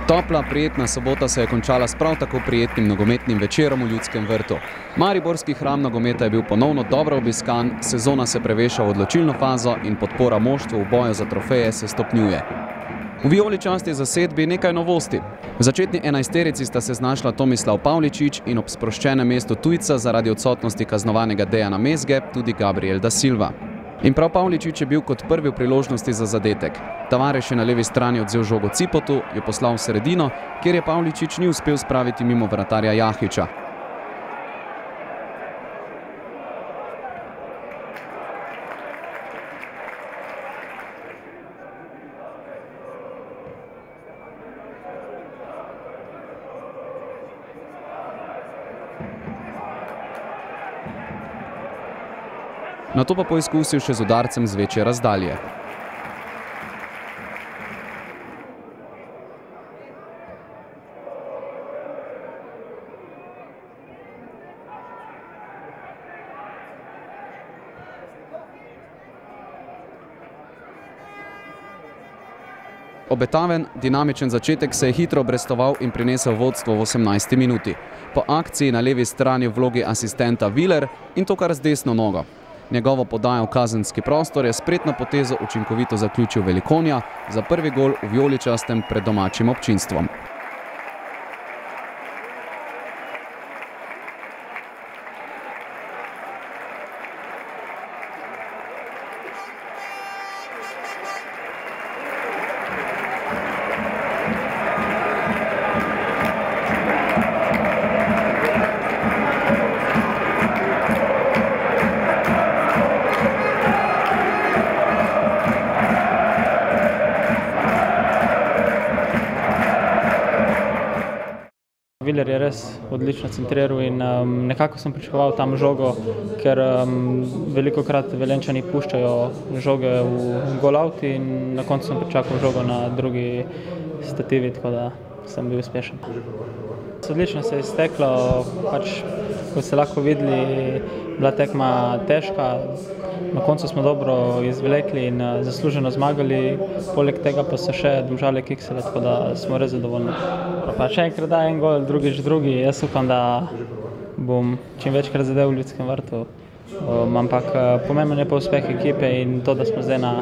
Topla, prijetna sobota se je končala s prav tako prijetnim nogometnim večerom v Ljudskem vrtu. Mariborski hram nogometa je bil ponovno dobro obiskan, sezona se preveša v odločilno fazo in podpora moštvu v boju za trofeje se stopnjuje. V vijoličasti zasedbi nekaj novosti. V začetni enajsterici sta se znašla Tomislav Pavličič in ob sproščenem mestu tujca zaradi odsotnosti kaznovanega Dejana Mezge tudi Gabriel da Silva. In prav Pavličič je bil kot prvi v priložnosti za zadetek. Tavares je na levi strani odzel žogo Cipotu, jo poslal v sredino, kjer je Pavličič ni uspel spraviti mimo vratarja Jahiča. Nato pa poizkusil še z udarcem z večje razdalje. Obetaven, dinamičen začetek se je hitro obrestoval in prinesel vodstvo v 18. minuti. Po akciji na levi strani v vlogi asistenta Viler in to kar z desno nogo. Njegovo podajo v kazenski prostor je spretno potezo učinkovito zaključil Velikonja za prvi gol v vijoličastem pred domačim občinstvom. Viler je res odlično centriral in nekako sem pričakoval tam žogo, ker velikokrat Velenjčani puščajo žoge v gol-out in na koncu sem pričakal žogo na drugi stativi, tako da sem bil uspešen. Odlično se je izteklo, kot ste lahko videli, bila tekma težka, na koncu smo dobro izvlekli in zasluženo zmagali, poleg tega pa so še Domžale kiksale, tako da smo res zadovoljni. Pa še enkrat da en gol, drugič drugi, jaz upam, da bom čim večkrat zadel v Ljudskem vrtu, ampak pomemben je pa uspeh ekipe in to, da smo zdaj na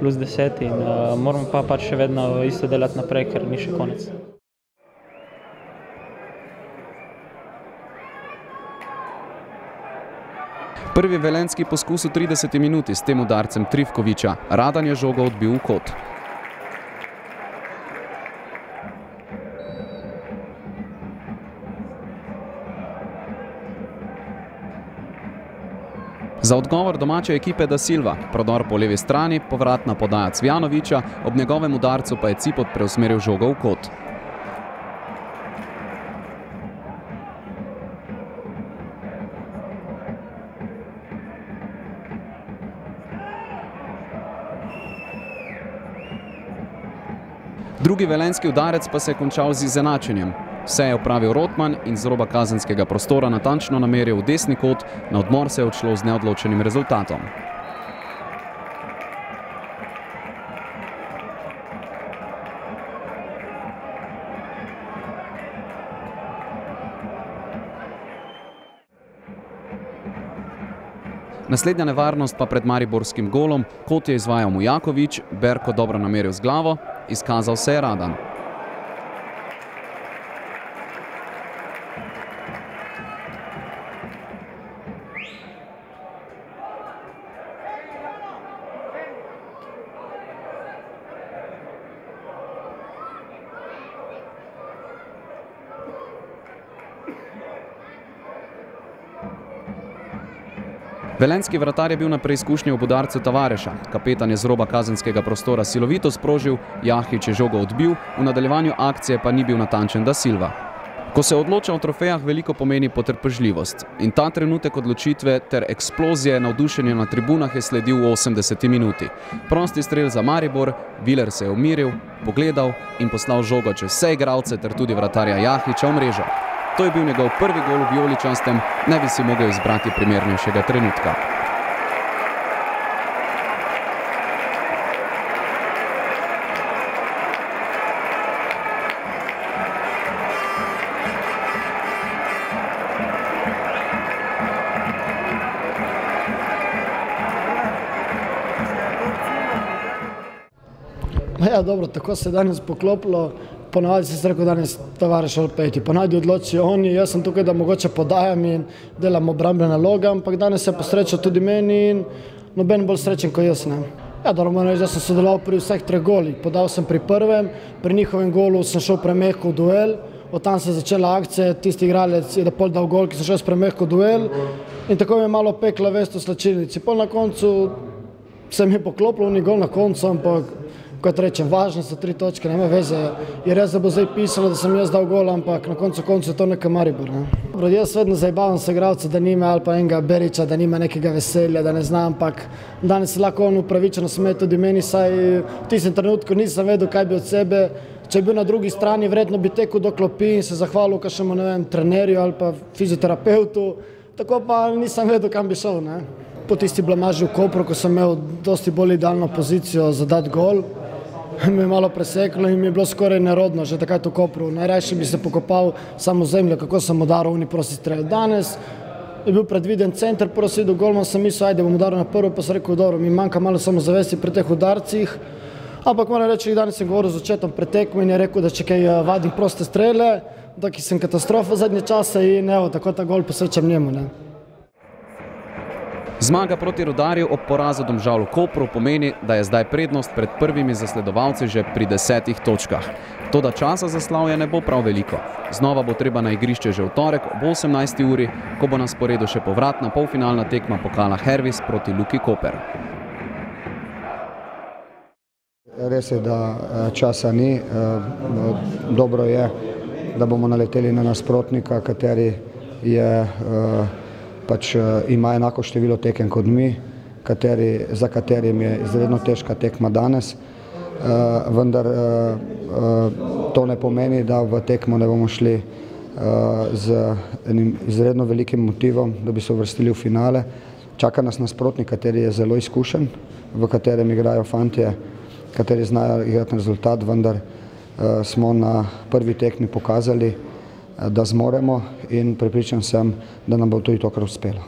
+10 in moramo pa še vedno isto delati naprej, ker ni še konec. Prvi velenjski poskus v 30 minuti s tem udarcem Trifkoviča. Radan je žogo odbil v kot. Za odgovor domače ekipe da Silva, prodor po levi strani, povratna podaja Cvjanoviča, ob njegovem udarcu pa je Cipot preusmeril žogo v kot. Drugi velenjski udarec pa se je končal z izenačenjem. Vse je opravil Rotman in z roba kazenskega prostora natančno nameril v desni kot, na odmor se je odšlo z neodločenim rezultatom. Naslednja nevarnost pa pred mariborskim golom, kot je izvajal Mujakovič, Berko dobro nameril z glavo, izkazal se je Radan. Velenjski vratar je bil na preizkušnji ob udarcu Tavareša. Kapetan je z roba kazenskega prostora silovito sprožil, Jahič je žogo odbil, v nadaljevanju akcije pa ni bil natančen da Silva. Ko se odloča o trofejah, veliko pomeni potrpežljivost. In ta trenutek odločitve ter eksplozije navdušenja na tribunah je sledil v 80. minuti. Prosti strel za Maribor, Viler se je umiril, pogledal in poslal žogo čez vse igralce ter tudi vratarja Jahiča v mrežo. To je bil njegov prvi gol v vijoličastem, ne bi si mogel izbrati primernejšega trenutka. Ja, dobro, tako se je danes poklopilo. Ponavadi sem rekel, danes tovariš ali peti. Ponavadi odločijo oni, jaz sem tukaj, da mogoče podajam in delam obrambne naloge, ampak danes se je posrečal tudi meni in noben bolj srečen kot jaz. Ne. Ja, dobro, moram reči, da sem sodeloval pri vseh 3 golih. Podal sem pri prvem, pri njihovem golu sem šel premehko v duel, od tam se je začela akcija, tisti igralec je pol dal gol, ki sem šel premehko v duel in tako mi je malo pekla vest v slačilnici. Pol na koncu se mi je poklopilo, ni gol na koncu, ampak kot rečem, važno so 3 točke, nema veze. Je res, da bo zdaj pisalo, da sem jaz dal gol, ampak na koncu je to neka Maribor. Ne. Jaz vedno zajebavam se igralca, da nima ali pa enega Beriča, da nima nekega veselja, da ne zna, ampak danes se lahko on upravičeno smeje tudi meni, saj v tistem trenutku nisem vedel, kaj bi od sebe. Če bi bil na drugi strani, vredno bi tekel do klopi in se zahvalil kakšnemu, ne vem, trenerju ali pa fizioterapeutu, tako pa nisem vedel, kam bi šel. Ne. Po tisti blamaži v Kopru, ko sem imel dosti bolj idealno pozicijo za dati gol, mi je malo preseklo in mi je bilo skoraj nerodno, že takrat v Kopru. Najrajši bi se pokopal samo zemljo, kako sem udaril oni prosti strel. Danes je bil predviden center, prosi do golman, sem mislil, ajde bom udaril na prvo, pa sem rekel, dobro, mi manjka malo samozavesti pri teh udarcih, ampak moram reči, danes sem govoril z očetom pred tekmo in je rekel, da če kaj vadim proste strele, da ki sem katastrofa zadnje čase in evo, tako ta gol posvečam njemu. Ne. Zmaga proti Rudarju ob porazu Domžal v Kopru pomeni, da je zdaj prednost pred prvimi zasledovalci že pri 10 točkah. Toda časa za slavje ne bo prav veliko. Znova bo treba na igrišče že v torek ob 18. uri, ko bo na sporedu še povratna polfinalna tekma pokala Hervis proti Luki Koper. Res je, da časa ni. Dobro je, da bomo naleteli na nasprotnika, kateri je ima enako število tekem kot mi, za katerim je izredno težka tekma danes, vendar to ne pomeni, da v tekmo ne bomo šli z enim izredno velikim motivom, da bi se uvrstili v finale. Čaka nas nasprotnik, kateri je zelo izkušen, v katerem igrajo fantje, kateri znajo igrati rezultat, vendar smo na prvi tekmi pokazali, da zmoremo in prepričan sem, da nam bo tudi tokrat uspelo.